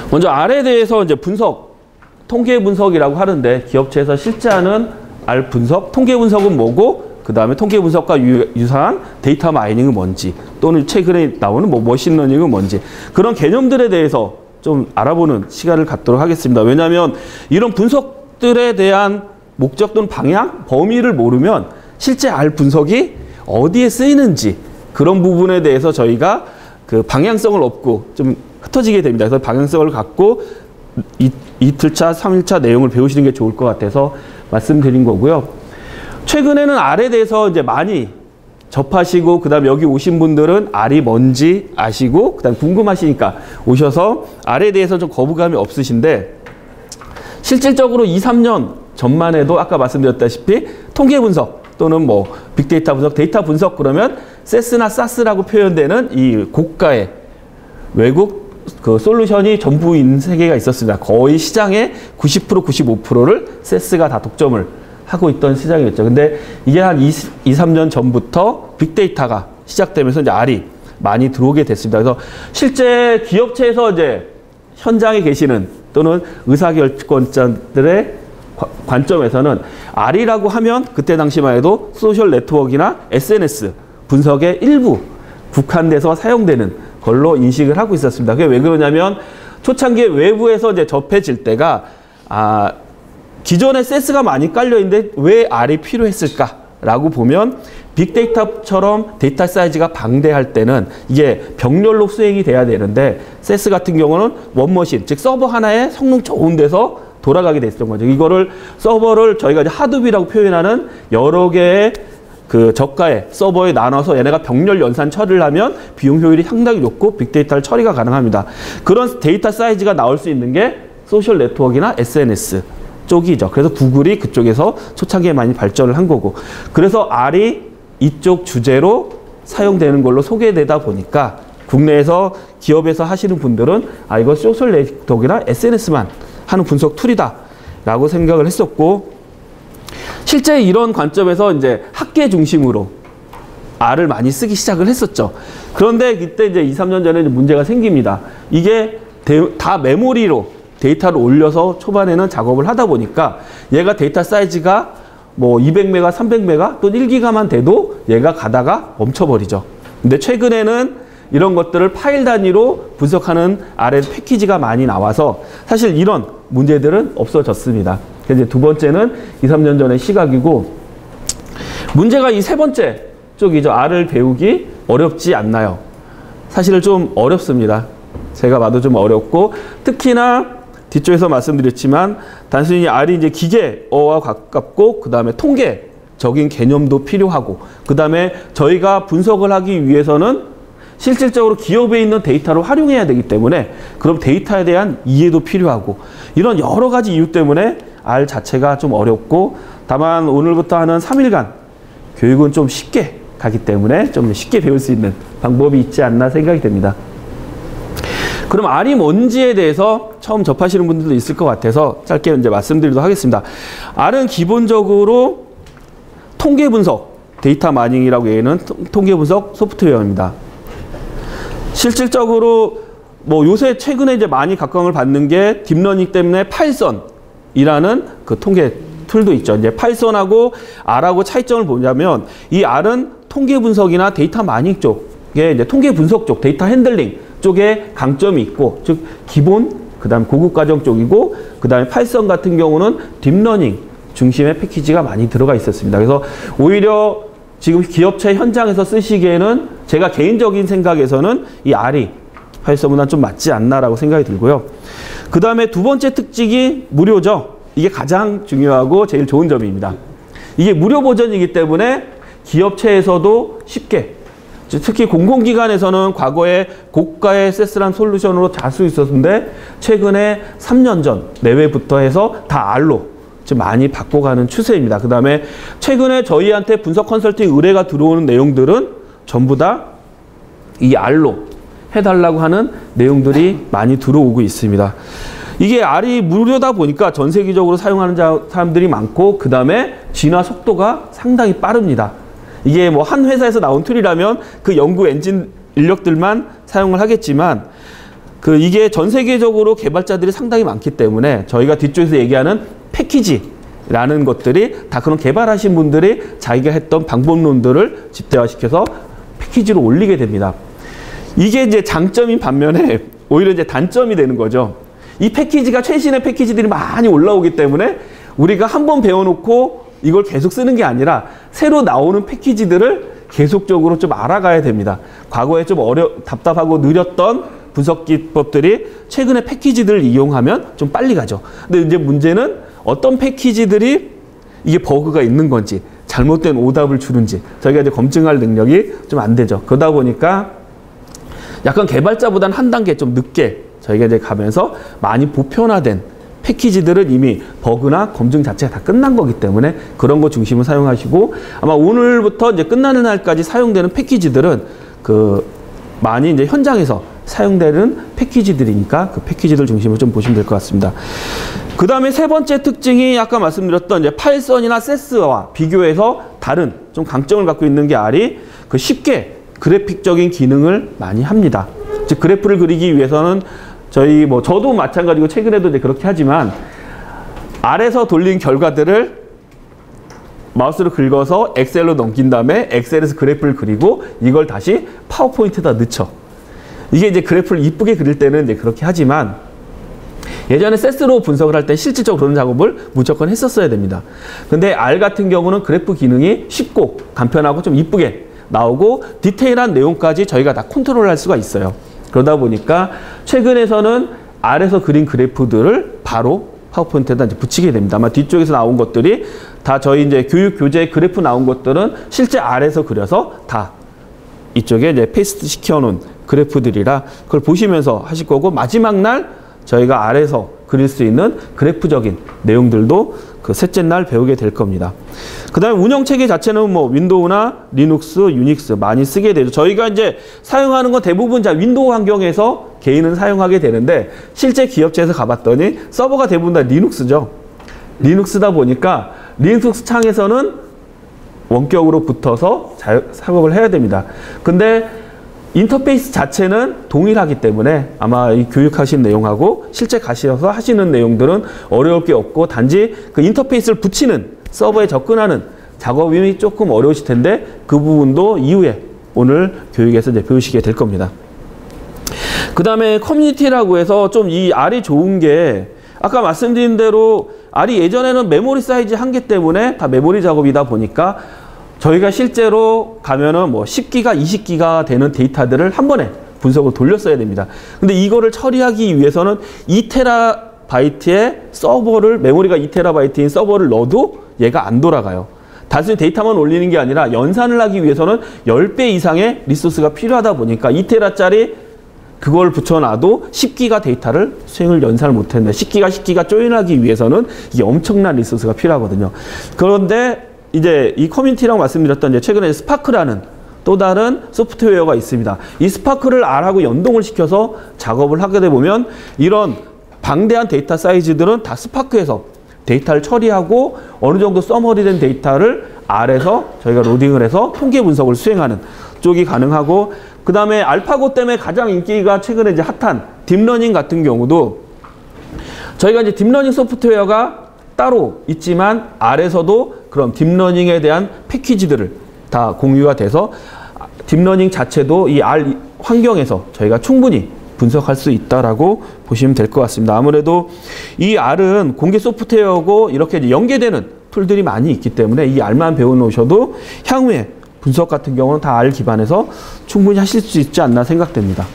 먼저 R에 대해서 이제 분석, 통계 분석이라고 하는데 기업체에서 실제 하는 R 분석, 통계 분석은 뭐고 그 다음에 통계 분석과 유사한 데이터 마이닝은 뭔지 또는 최근에 나오는 뭐 머신러닝은 뭔지 그런 개념들에 대해서 좀 알아보는 시간을 갖도록 하겠습니다. 왜냐하면 이런 분석들에 대한 목적 또는 방향, 범위를 모르면 실제 R 분석이 어디에 쓰이는지 그런 부분에 대해서 저희가 그 방향성을 얻고 좀 흩어지게 됩니다. 그래서 방향성을 갖고 이틀차, 3일차 내용을 배우시는 게 좋을 것 같아서 말씀드린 거고요. 최근에는 R에 대해서 이제 많이 접하시고 그다음에 여기 오신 분들은 R이 뭔지 아시고 그다음 궁금하시니까 오셔서 R에 대해서 좀 거부감이 없으신데 실질적으로 2, 3년 전만 해도 아까 말씀드렸다시피 통계 분석 또는 뭐 빅데이터 분석, 데이터 분석 그러면 세스나 사스라고 표현되는 이 고가의 외국 그 솔루션이 전부인 세계가 있었습니다. 거의 시장의 90%, 95%를 세스가 다 독점을 하고 있던 시장이었죠. 근데 이게 한 2, 3년 전부터 빅데이터가 시작되면서 이제 R이 많이 들어오게 됐습니다. 그래서 실제 기업체에서 이제 현장에 계시는 또는 의사결정권자들의 관점에서는 R이라고 하면 그때 당시만 해도 소셜 네트워크나 SNS 분석의 일부 국한돼서 사용되는 걸로 인식을 하고 있었습니다. 그게 왜 그러냐면 초창기에 외부에서 이제 접해질 때가 기존에 세스가 많이 깔려 있는데 왜 R이 필요했을까라고 보면 빅데이터처럼 데이터 사이즈가 방대할 때는 이게 병렬로 수행이 돼야 되는데 세스 같은 경우는 원머신, 즉 서버 하나에 성능 좋은 데서 돌아가게 됐던 거죠. 이거를 서버를 저희가 이제 하드비라고 표현하는 여러 개의 그 저가의 서버에 나눠서 얘네가 병렬 연산 처리를 하면 비용 효율이 상당히 높고 빅데이터를 처리가 가능합니다. 그런 데이터 사이즈가 나올 수 있는 게 소셜 네트워크나 SNS 쪽이죠. 그래서 구글이 그쪽에서 초창기에 많이 발전을 한 거고 그래서 R이 이쪽 주제로 사용되는 걸로 소개되다 보니까 국내에서 기업에서 하시는 분들은 이거 소셜 네트워크나 SNS만 하는 분석 툴이다 라고 생각을 했었고 실제 이런 관점에서 이제 학계 중심으로 R을 많이 쓰기 시작을 했었죠. 그런데 그때 이제 2, 3년 전에 문제가 생깁니다. 이게 다 메모리로 데이터를 올려서 초반에는 작업을 하다 보니까 얘가 데이터 사이즈가 뭐 200메가, 300메가 또는 1기가만 돼도 얘가 가다가 멈춰버리죠. 근데 최근에는 이런 것들을 파일 단위로 분석하는 R의 패키지가 많이 나와서 사실 이런 문제들은 없어졌습니다. 이제 두 번째는 2, 3년 전의 시각이고 문제가 이 세 번째 쪽이죠. R을 배우기 어렵지 않나요? 사실 좀 어렵습니다. 제가 봐도 좀 어렵고 특히나 뒤쪽에서 말씀드렸지만 단순히 R이 이제 기계어와 가깝고 그 다음에 통계적인 개념도 필요하고 그 다음에 저희가 분석을 하기 위해서는 실질적으로 기업에 있는 데이터를 활용해야 되기 때문에 그럼 데이터에 대한 이해도 필요하고 이런 여러 가지 이유 때문에 R 자체가 좀 어렵고 다만 오늘부터 하는 3일간 교육은 좀 쉽게 가기 때문에 좀 쉽게 배울 수 있는 방법이 있지 않나 생각이 됩니다. 그럼 R이 뭔지에 대해서 처음 접하시는 분들도 있을 것 같아서 짧게 이제 말씀드리도록 하겠습니다. R은 기본적으로 통계 분석, 데이터 마이닝이라고 얘기하는 통계 분석 소프트웨어입니다. 실질적으로 뭐 요새 최근에 이제 많이 각광을 받는 게 딥러닝 때문에 파이썬이라는 그 통계 툴도 있죠. 이제 파이썬하고 R하고 차이점을 보자면 이 R은 통계 분석이나 데이터 마이닝 쪽에 이제 통계 분석 쪽, 데이터 핸들링 쪽에 강점이 있고, 즉 기본, 그다음 고급 과정 쪽이고, 그다음에 파이썬 같은 경우는 딥러닝 중심의 패키지가 많이 들어가 있었습니다. 그래서 오히려 지금 기업체 현장에서 쓰시기에는 제가 개인적인 생각에서는 이 R이 파이썬보다 좀 맞지 않나라고 생각이 들고요. 그 다음에 두 번째 특징이 무료죠. 이게 가장 중요하고 제일 좋은 점입니다. 이게 무료 버전이기 때문에 기업체에서도 쉽게, 특히 공공기관에서는 과거에 고가의 세스란 솔루션으로 잘 수 있었는데 최근에 3년 전 내외부터 해서 다 R로 지금 많이 바꿔가는 추세입니다. 그 다음에 최근에 저희한테 분석 컨설팅 의뢰가 들어오는 내용들은 전부 다 이 R로 해달라고 하는 내용들이 많이 들어오고 있습니다. 이게 R이 무료다 보니까 전 세계적으로 사용하는 사람들이 많고 그 다음에 진화 속도가 상당히 빠릅니다. 이게 뭐 한 회사에서 나온 툴이라면 그 연구 엔진 인력들만 사용을 하겠지만 이게 전 세계적으로 개발자들이 상당히 많기 때문에 저희가 뒤쪽에서 얘기하는 패키지라는 것들이 다 그런 개발하신 분들이 자기가 했던 방법론들을 집대화시켜서 패키지로 올리게 됩니다. 이게 이제 장점인 반면에 오히려 이제 단점이 되는 거죠. 이 패키지가 최신의 패키지들이 많이 올라오기 때문에 우리가 한번 배워놓고 이걸 계속 쓰는 게 아니라 새로 나오는 패키지들을 계속적으로 좀 알아가야 됩니다. 과거에 좀 답답하고 느렸던 분석 기법들이 최근에 패키지들을 이용하면 좀 빨리 가죠. 근데 이제 문제는 어떤 패키지들이 이게 버그가 있는 건지 잘못된 오답을 주는지 저희가 이제 검증할 능력이 좀 안 되죠. 그러다 보니까 약간 개발자보다는 한 단계 좀 늦게 저희가 이제 가면서 많이 보편화된 패키지들은 이미 버그나 검증 자체가 다 끝난 거기 때문에 그런 거 중심으로 사용하시고 아마 오늘부터 이제 끝나는 날까지 사용되는 패키지들은 많이 이제 현장에서 사용되는 패키지들이니까 그 패키지들 중심으로 좀 보시면 될 것 같습니다. 그 다음에 세 번째 특징이 아까 말씀드렸던 이제 파이썬이나 세스와 비교해서 다른 좀 강점을 갖고 있는 게 R이 쉽게 그래픽적인 기능을 많이 합니다. 즉 그래프를 그리기 위해서는 저도 마찬가지고 최근에도 이제 그렇게 하지만 R에서 돌린 결과들을 마우스로 긁어서 엑셀로 넘긴 다음에 엑셀에서 그래프를 그리고 이걸 다시 파워포인트에다 넣죠. 이게 이제 그래프를 이쁘게 그릴 때는 이제 그렇게 하지만 예전에 세스로 분석을 할 때 실질적으로 그런 작업을 무조건 했었어야 됩니다. 근데 R 같은 경우는 그래프 기능이 쉽고 간편하고 좀 이쁘게 나오고 디테일한 내용까지 저희가 다 컨트롤할 수가 있어요. 그러다 보니까 최근에서는 R에서 그린 그래프들을 바로 파워포인트에다 이제 붙이게 됩니다. 아마 뒤쪽에서 나온 것들이 다 저희 이제 교육 교재 그래프 나온 것들은 실제 R에서 그려서 다 이쪽에 이제 페이스트 시켜놓은 그래프들이라 그걸 보시면서 하실 거고 마지막 날 저희가 R에서 그릴 수 있는 그래프적인 내용들도 셋째 날 배우게 될 겁니다. 그 다음에 운영체계 자체는 뭐 윈도우나 리눅스, 유닉스 많이 쓰게 되죠. 저희가 이제 사용하는 건 대부분 윈도우 환경에서 개인은 사용하게 되는데 실제 기업체에서 가봤더니 서버가 대부분 다 리눅스죠. 리눅스다 보니까 리눅스 창에서는 원격으로 붙어서 작업을 해야 됩니다. 근데 인터페이스 자체는 동일하기 때문에 아마 이 교육하신 내용하고 실제 가셔서 하시는 내용들은 어려울 게 없고 단지 그 인터페이스를 붙이는 서버에 접근하는 작업이 조금 어려우실 텐데 그 부분도 이후에 오늘 교육에서 이제 배우시게 될 겁니다. 그 다음에 커뮤니티라고 해서 좀 이 R이 좋은 게 아까 말씀드린 대로 R이 예전에는 메모리 사이즈 한계 때문에 다 메모리 작업이다 보니까 저희가 실제로 가면은 뭐 10기가, 20기가 되는 데이터들을 한 번에 분석을 돌렸어야 됩니다. 근데 이거를 처리하기 위해서는 2TB의 서버를, 메모리가 2TB인 서버를 넣어도 얘가 안 돌아가요. 단순히 데이터만 올리는 게 아니라 연산을 하기 위해서는 10배 이상의 리소스가 필요하다 보니까 2TB짜리 그걸 붙여놔도 10기가 데이터를 수행을 연산을 못했는데 10기가 조인하기 위해서는 이게 엄청난 리소스가 필요하거든요. 그런데 이제 이 커뮤니티라고 말씀드렸던 이제 최근에 스파크라는 또 다른 소프트웨어가 있습니다. 이 스파크를 R하고 연동을 시켜서 작업을 하게 되면 이런 방대한 데이터 사이즈들은 다 스파크에서 데이터를 처리하고 어느 정도 서머리된 데이터를 R에서 저희가 로딩을 해서 통계 분석을 수행하는 쪽이 가능하고 그 다음에 알파고 때문에 가장 인기가 최근에 이제 핫한 딥러닝 같은 경우도 저희가 이제 딥러닝 소프트웨어가 따로 있지만 R에서도 그런 딥러닝에 대한 패키지들을 다 공유가 돼서 딥러닝 자체도 이 R 환경에서 저희가 충분히 분석할 수 있다라고 보시면 될 것 같습니다. 아무래도 이 R은 공개 소프트웨어고 이렇게 이제 연계되는 툴들이 많이 있기 때문에 이 R만 배워놓으셔도 향후에 분석 같은 경우는 다 R 기반에서 충분히 하실 수 있지 않나 생각됩니다.